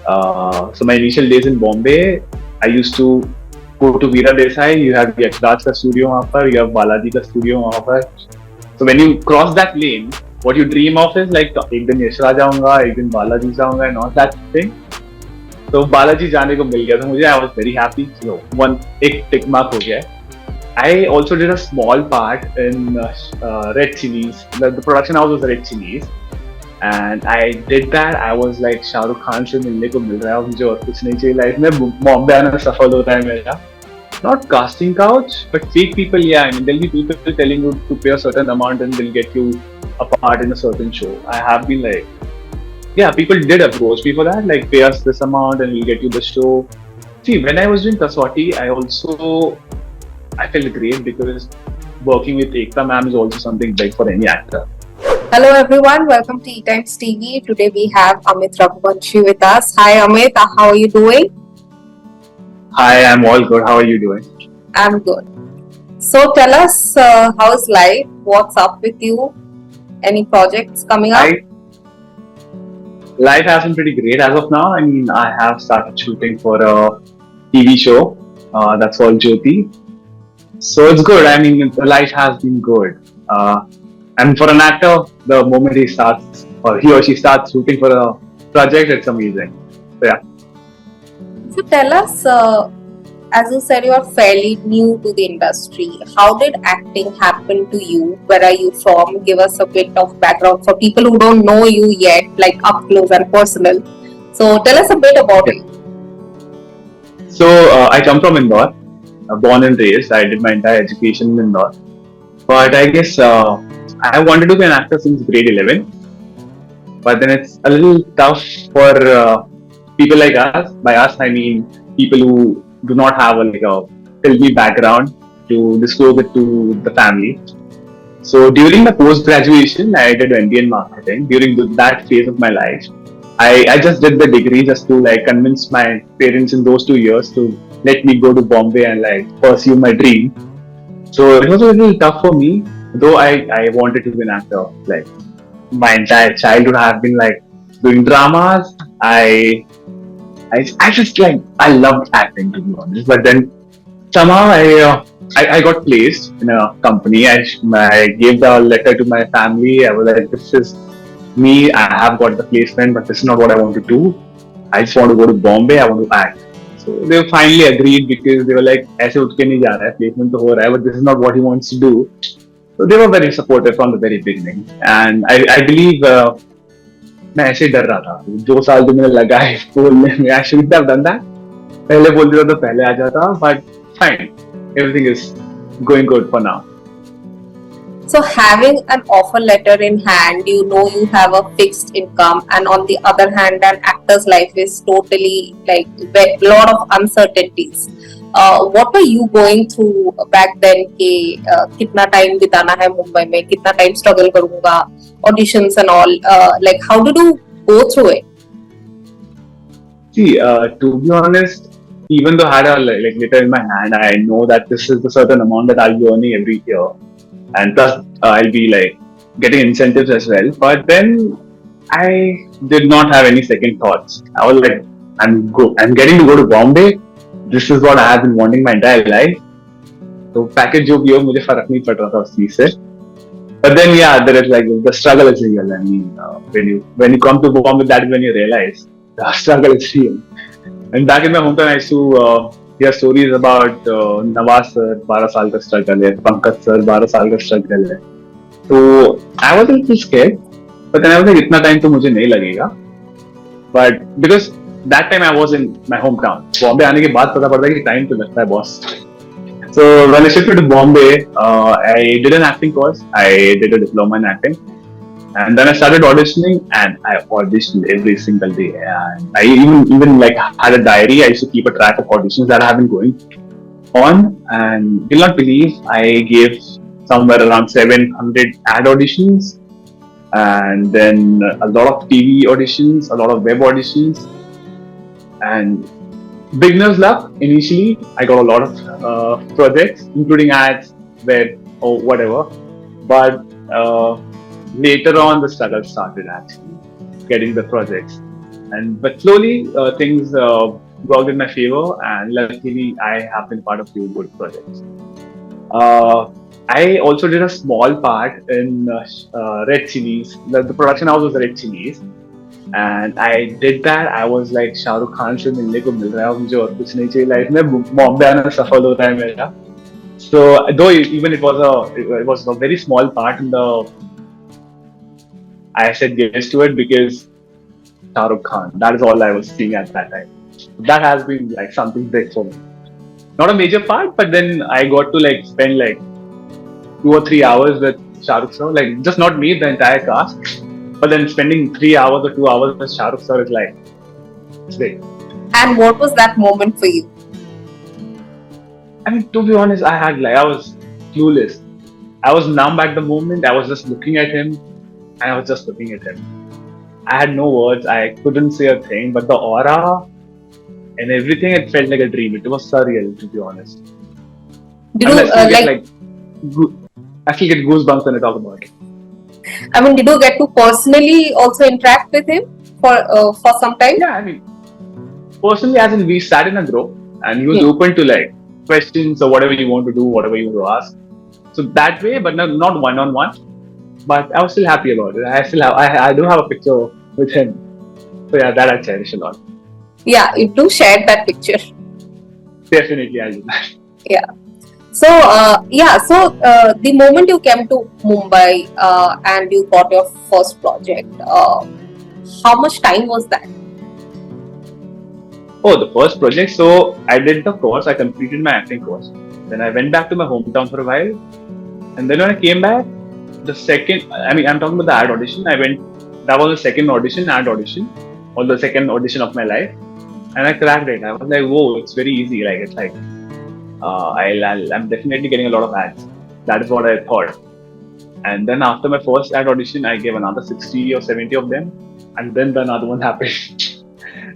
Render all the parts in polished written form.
So my initial days in Bombay, I used to go to Veera Desai. You have Yakraj ka studio वहाँ पर, you have Balaji का studio वहाँ पर. So when you cross that lane, what you dream of is like एक दिन यशराज जाऊँगा, एक दिन बालाजी जाऊँगा, and all that thing. तो बालाजी जाने को मिल गया था मुझे. I was very happy. So one एक tick mark हो गया. I also did a small part in Red Chilies. The production house was Red Chilies. And I did that. I was like, Shahrukh Khan से मिलने को मिल रहा है मुझे और कुछ नहीं चाहिए लाइफ में. बॉम्बे आना सफल हो रहा है मेरा. Not casting couch, but fake people. Yeah, I mean, there'll be people telling you to pay a certain amount and they'll get you a part in a certain show. I have been like, yeah, people did approach me for that. Like, pay us this amount and we'll get you the show. See, when I was doing Kasautii, I felt great because working with Ekta ma'am is also something big for any actor. Hello everyone, welcome to ETimes TV. Today we have Amit Raghuvanshi with us. Hi Amit, how are you doing? Hi, I'm all good. How are you doing? I'm good. So tell us, how's life? What's up with you? Any projects coming up? Life has been pretty great as of now. I mean, I have started shooting for a TV show that's called Jyoti. So it's good. I mean, life has been good. And for an actor, the moment he starts or he or she starts shooting for a project, it's amazing. So yeah. So tell us, as you said, you are fairly new to the industry. How did acting happen to you? Where are you from? Give us a bit of background for people who don't know you yet, like up close and personal. So tell us a bit about you. So I come from Indore, born and raised. I did my entire education in Indore. But I guess I wanted to be an actor since grade 11. But then it's a little tough for people like us. By us, I mean people who do not have a filmy background to disclose it to the family. So during the post-graduation, I did MBA in marketing. During that phase of my life, I just did the degree just to convince my parents in those 2 years to let me go to Bombay and pursue my dream. So it was a little tough for me, though I wanted to be an actor. My entire childhood I have been doing dramas. I just I loved acting, to be honest. But then somehow I got placed in a company. I gave the letter to my family. I was like, this is me. I have got the placement, but this is not what I want to do. I just want to go to Bombay. I want to act. So they finally agreed because they were like, ऐसे उठ के नहीं जा रहा है, placement तो हो रहा है, but this is not what he wants to do. So they were very supportive from the very beginning. And I believe मैं ऐसे ही डर रहा था. 2 साल जो मैंने लगाए स्कूल में, I shouldn't have done that. पहले बोल दिया तो पहले आ जाता, but fine. Everything is going good for now. So having an offer letter in hand, you know you have a fixed income, and on the other hand, an actor's life is totally a lot of uncertainties. What were you going through back then? कि कितना time बिताना है मुंबई में, कितना time struggle करूँगा, auditions and all. How did you go through it? See, to be honest, even though I had a letter in my hand, I know that this is the certain amount that I'll be earning every year, and plus I'll be getting incentives as well. But then I did not have any second thoughts. I was like, I'm getting to go to Bombay. This is what I have been wanting my entire life. So package जो भी हो मुझे फर्क नहीं पड़ रहा था उस चीज से. But then yeah, there is the struggle is real. I mean, when you come to Bombay, that is when you realize the struggle is real. And back in my hometown, I used to hear stories about Nawaz sir, 12 साल का struggle है, Pankaj sir, 12 साल का struggle है. So I was a little scared, but then I was like, इतना time तो मुझे नहीं लगेगा. But because that time I was in my hometown. Bombay आने के बाद पता पड़ता है कि time तो लगता है boss. So when I shifted to Bombay, I did an acting course. I did a diploma in acting. And then I started auditioning, and I auditioned every single day. And I even had a diary. I used to keep a track of auditions that I have been going on. And you'll not believe, I gave somewhere around 700 ad auditions, and then a lot of TV auditions, a lot of web auditions, and beginner's luck. Initially, I got a lot of projects, including ads, web, or whatever. But later on, the struggle started actually getting the projects. And but slowly things worked in my favor, and luckily I have been part of few good projects. Uh, I also did a small part in Red Chilies. The production house was Red Chilies, and I did that. I was like Shahrukh Khan से मिलने को मिल रहा है मुझे और कुछ नहीं चाहिए लाइफ में बॉम्बे आना सफल हो रहा है मेरा. So though even it was a very small part in the I said yes to it because Shahrukh Khan. That is all I was seeing at that time. That has been like something big for me. Not a major part, but then I got to like spend like 2 or 3 hours with Shahrukh sir. Like just not me, the entire cast. But then spending 3 hours or 2 hours with Shahrukh sir is like it's big. And what was that moment for you? I mean, to be honest, I was clueless. I was numb at the moment. I was just looking at him, and I was just looking at him. I had no words. I couldn't say a thing, but the aura and everything, it felt like a dream. It was surreal, to be honest. Did And you I still get like, I still get goosebumps when I talk about it. I mean, did you get to personally also interact with him for some time? Yeah, I mean, personally, as in we sat in a group, and he was open to like questions or whatever you want to do, whatever you want to ask. So that way, but not one on one. But I was still happy about it. I do have a picture with him. So yeah, that I cherish a lot. Yeah, you do share that picture. Definitely, I'll do that. Yeah. So the moment you came to Mumbai and you got your first project, how much time was that? Oh, the first project. So I did the course. I completed my acting course. Then I went back to my hometown for a while. And then when I came back, the second, I mean, I'm talking about the ad audition. That was the second audition, ad audition, or the second audition of my life. And I cracked it. I was like, whoa, it's very easy. Like, it's like, I'm definitely getting a lot of ads. That is what I thought. And then after my first ad audition, I gave another 60 or 70 of them. And then the another one happened.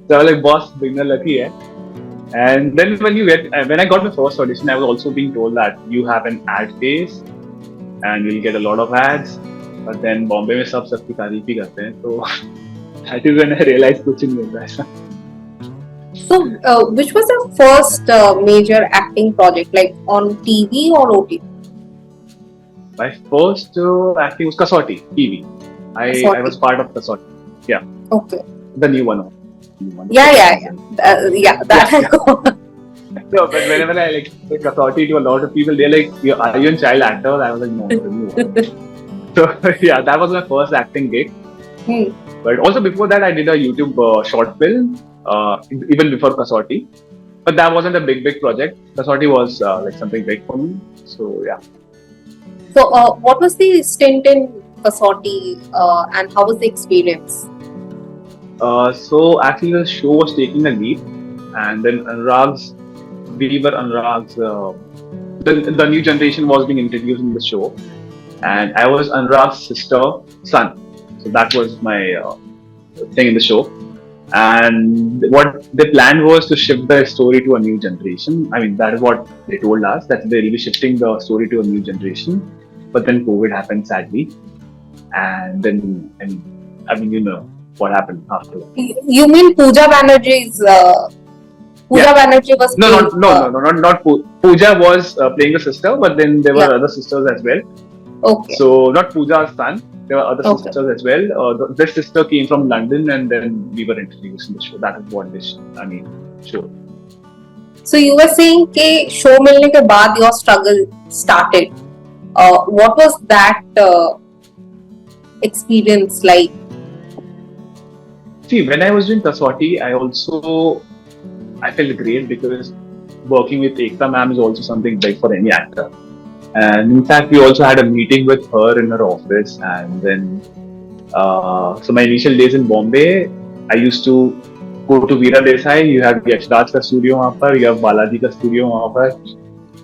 So I was like, boss, beginner lucky, eh? And then when I got my first audition, I was also being told that you have an ad phase and you'll get a lot of ads. But then Bombay में सब सबकी तारीफ ही करते हैं, so that is when I realized कुछ नहीं होता ऐसा. So, which was your first major acting project, like on TV or OTT? My first acting was Kasautii TV. I was part of Kasautii. Yeah. Okay. The new one. Yeah. That I know. So, but whenever I like say Kasautii to a lot of people, they're like, "Are you a child actor?" I was like, "No, the new one." So yeah, that was my first acting gig. But also before that, I did a YouTube short film, even before Kasautii. But that wasn't a big project. Kasautii was like something big for me. So yeah. So what was the stint in Kasautii and how was the experience? So actually the show was taking a leap, and then Anurag's, the new generation was being introduced in the show, and I was Anurag's son. So that was my thing in the show. And what they planned was to shift the story to a new generation. I mean, that is what they told us, that they will be shifting the story to a new generation. But then COVID happened, sadly. And then, I mean, you know what happened after that. You mean Pooja Banerjee's... Banerjee was not Pooja was playing the sister, but then there were other sisters as well. Okay. So, not Pooja's son. There were other sisters as well. This sister came from London, and then we were introduced in the show. That is what this show. So you were saying कि show मिलने के बाद your struggle started. What was that experience like? See, when I was doing Kasautii, I felt great because working with Ekta ma'am is also something big for any actor. And in fact, we also had a meeting with her in her office. And then, so my initial days in Bombay, I used to go to Veera Desai. You have Yash Raj's studio वहाँ पर, you have Balaji's studio वहाँ पर.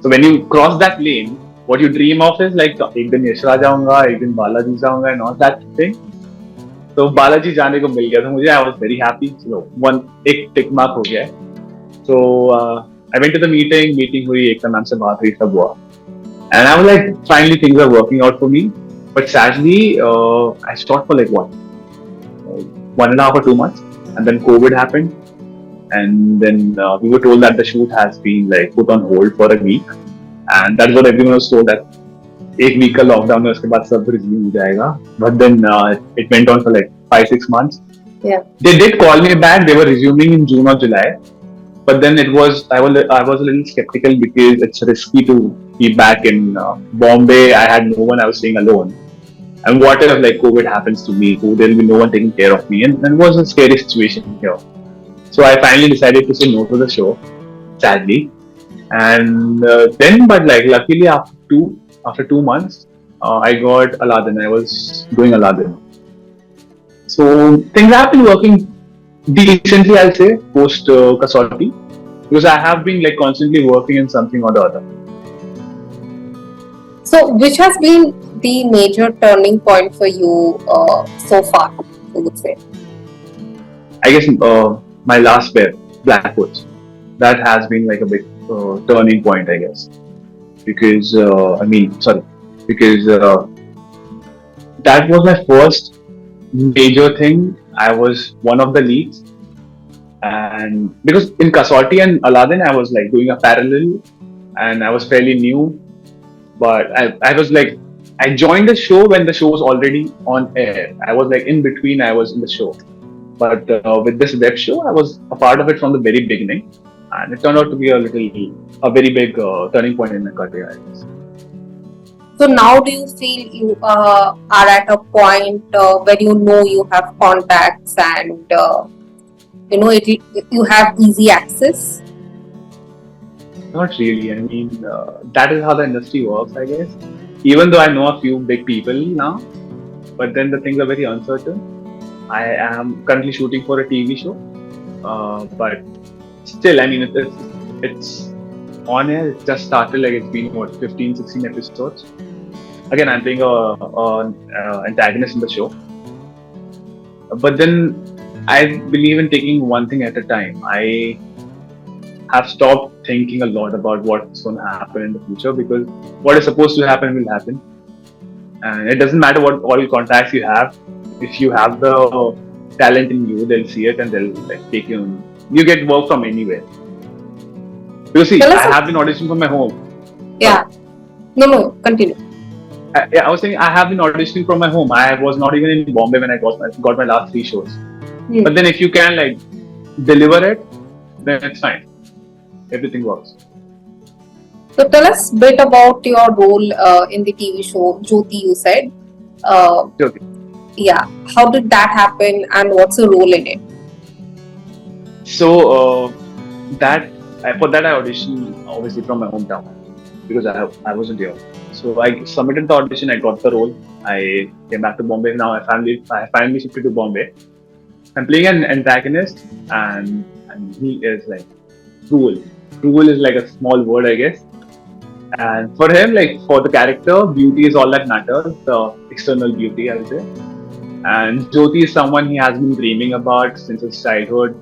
So when you cross that lane, what you dream of is like एक दिन यश राज जाऊँगा, एक दिन बालाजी जाऊँगा, and all that thing. So Balaji जाने को मिल गया था मुझे. I was very happy. So एक tick mark हो गया है. So I went to the meeting हुई, एकता मैम से बात हुई, सब हुआ. And I was like, finally things are working out for me. But sadly, I stopped for like 1.5 or 2 months. and then COVID happened, and then we were told that the shoot has been like put on hold for a week, and that's what everyone was told, that एक week का lockdown है, उसके बाद सब resume हो जाएगा. But then it went on for like 5-6 months. Yeah. They did call me back. They were resuming in June or July, but then I was a little skeptical because it's risky to be back in Bombay. I had no one. I was staying alone. And what if like COVID happens to me? There will be no one taking care of me, and it was a scary situation here. So I finally decided to say no to the show, sadly. And then, but like luckily after 2 months, I got Aladdin. I was doing Aladdin. So things have been working decently, I'll say, post Kasautii, because I have been like constantly working in something or the other. So, which has been the major turning point for you so far, I would say? I guess my last pair, Blackwoods, that has been like a big turning point, I guess, because that was my first major thing. I was one of the leads, and because in Kasautii and Aladdin, I was like doing a parallel, and I was fairly new, but I was like, I joined the show when the show was already on air. I was like in between, I was in the show. But with this web show, I was a part of it from the very beginning, and it turned out to be a very big turning point in my career, I guess. So now do you feel you are at a point where you know you have contacts and you have easy access? Not really. I mean, that is how the industry works, I guess. Even though I know a few big people now, but then the things are very uncertain. I am currently shooting for a TV show, but still, I mean, it's on air. It just started, like it's been 15-16 episodes. Again, I'm playing a antagonist in the show, but then I believe in taking one thing at a time. I have stopped thinking a lot about what's going to happen in the future, because what is supposed to happen will happen, and it doesn't matter what all contacts you have. If you have the talent in you, they'll see it and they'll like take you on. You get work from anywhere. Because see, I have been auditioning from my home. Yeah. No, continue. I was saying I have been auditioning from my home. I was not even in Bombay when I got my last 3 shows. But then if you can like deliver it, then it's fine. Everything works. So tell us a bit about your role in the TV show Jyoti, you said. Jyoti. Yeah. How did that happen and what's your role in it? So for that I auditioned obviously from my hometown, because I wasn't here. So I submitted the audition, I got the role. I came back to Bombay. Now I finally shifted to Bombay. I'm playing an antagonist, and he is like cruel. Cruel is like a small word, I guess. And for him, like for the character, beauty is all that matters, the external beauty, I would say. And Jyoti is someone he has been dreaming about since his childhood,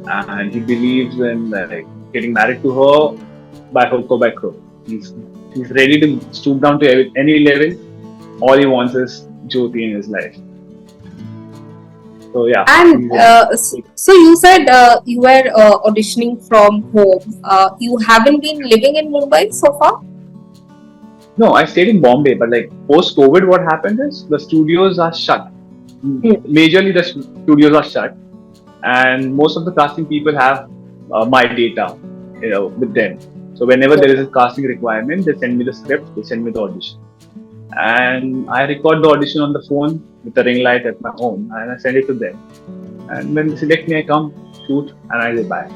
and he believes in like getting married to her by hook or by crook. He's ready to stoop down to any level. All he wants is Jyoti in his life. So yeah. And so you said you were auditioning from home. You haven't been living in Mumbai so far? No, I stayed in Bombay, but like post-COVID, what happened is the studios are shut. Majorly the studios are shut, and most of the casting people have my data, with them. So whenever there is a casting requirement, they send me the script, they send me the audition, and I record the audition on the phone with the ring light at my home, and I send it to them. And when they select me, I come, shoot, and I go back.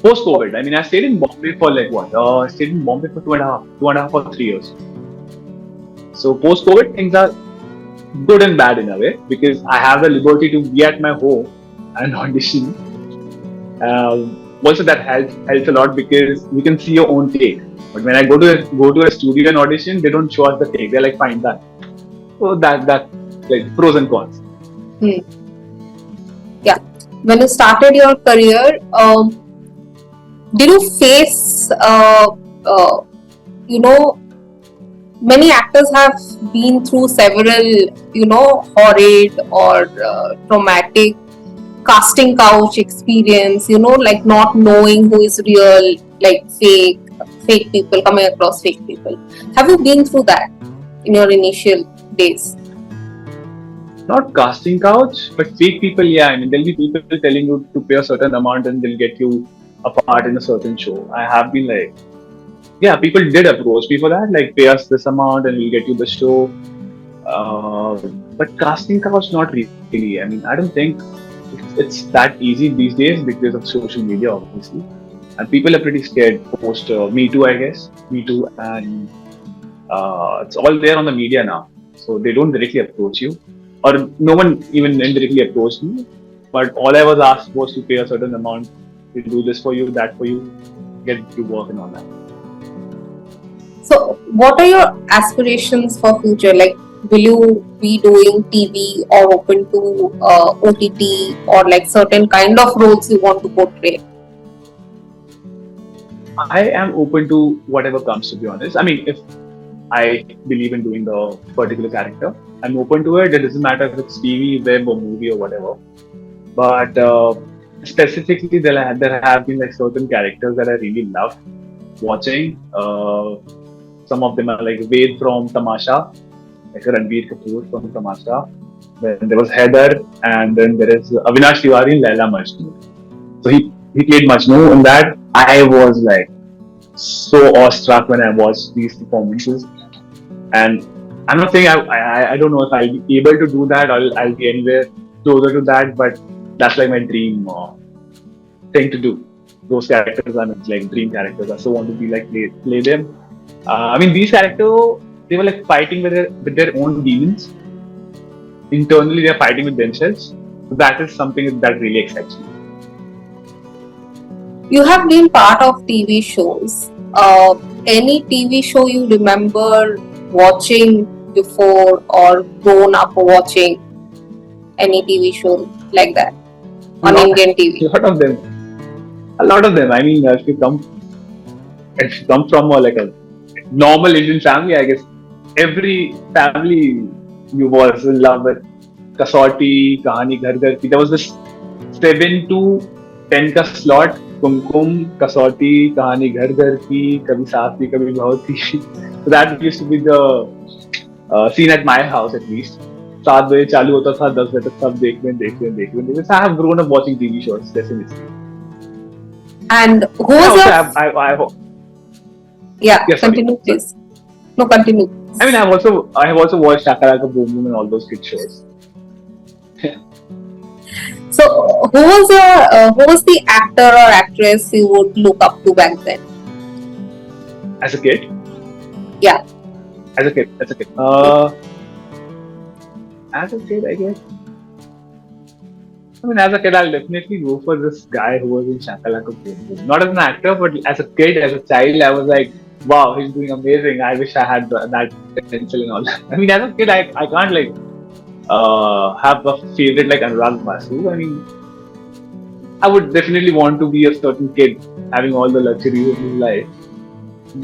Post-COVID, I mean, I stayed in Bombay for like what? I stayed in Bombay for 2.5 or 3 years. So post-COVID, things are good and bad in a way, because I have the liberty to be at my home and audition. Also, that helps a lot because you can see your own take. But when I go to a studio and audition, they don't show us the take. They're like, fine, done. So that like pros and cons. Yeah. When you started your career, did you face many actors have been through several horrid or traumatic casting couch experience, like not knowing who is real, like fake people, coming across fake people. Have you been through that in your initial days? Not casting couch, but fake people. Yeah, I mean, there'll be people telling you to pay a certain amount and they'll get you a part in a certain show. I have been like, yeah, people did approach me for that, like pay us this amount and we'll get you the show. Uh, but casting couch, not really. I mean, I don't think it's that easy these days because of social media, obviously. And people are pretty scared post Me Too, I guess. Me Too, and it's all there on the media now. So they don't directly approach you, or no one even indirectly approached me. But all I was asked was to pay a certain amount to do this for you, that for you, get you work and all that. So, what are your aspirations for future? Like, will you be doing TV or open to OTT, or like certain kind of roles you want to portray? I am open to whatever comes, to be honest. I mean, if I believe in doing the particular character, I'm open to it. It doesn't matter if it's TV, web, or movie or whatever. But specifically, there have been like certain characters that I really love watching. Some of them are like Ved from Tamasha, like Ranbir Kapoor from Tamasha. Then there was Heather, and then there is Avinash Tiwari in Laila Majnu. So he played Majnu in that. I was like so awestruck when I watched these performances, and I'm not saying I don't know if I'll be able to do that. I'll be anywhere closer to that, but that's like my dream thing to do. Those characters are like dream characters. I so want to be like play them. I mean, these characters, they were like fighting with their own demons. Internally, they're fighting with themselves. So that is something that really excites me. You have been part of TV shows. Any TV show you remember watching before or grown up watching? Any TV show like that on Indian TV? A lot of them. I mean, if you come from like a normal Indian family, I guess every family you was in love with Kasautii, Kahani Ghar Ghar Ki. There was this 7 to 10 ka slot. Kumkum, Kasautii, Kahani Ghar Ghar Ki, Kabhi Saath Thi, Kabhi Bahut Thi. So that used to be the scene at my house at least. 7 बजे चालू होता था, 10 बजे तक सब देखते. So I have grown up watching TV shows, definitely. And who was your... Yeah, continue please. No, continue. I mean, I have also watched Shakalaka Boom Boom and all those kid shows. So, who was the actor or actress you would look up to back then? As a kid? Yeah. As a kid. As a kid, I guess. I mean, as a kid, I'll definitely go for this guy who was in Shakalaka Boom Boom. Not as an actor, but as a kid, as a child, I was like, wow, he's doing amazing. I wish I had that potential and all that. I mean, as a kid, I can't like have a favorite like Anurag Basu. I mean, I would definitely want to be a certain kid having all the luxuries of his life.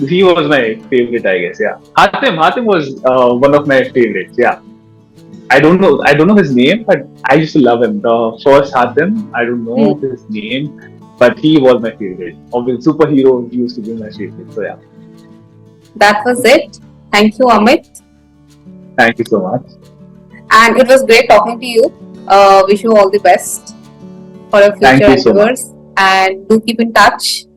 He was my favorite, I guess. Yeah, Hatim was one of my favorites. Yeah, I don't know his name, but I used to love him. The first Hatim, I don't know his name, but he was my favorite. Obviously, superhero used to be my favorite. So yeah. That was it. Thank you, Amit. Thank you so much. And it was great talking to you. Wish you all the best for your future endeavors. And do keep in touch.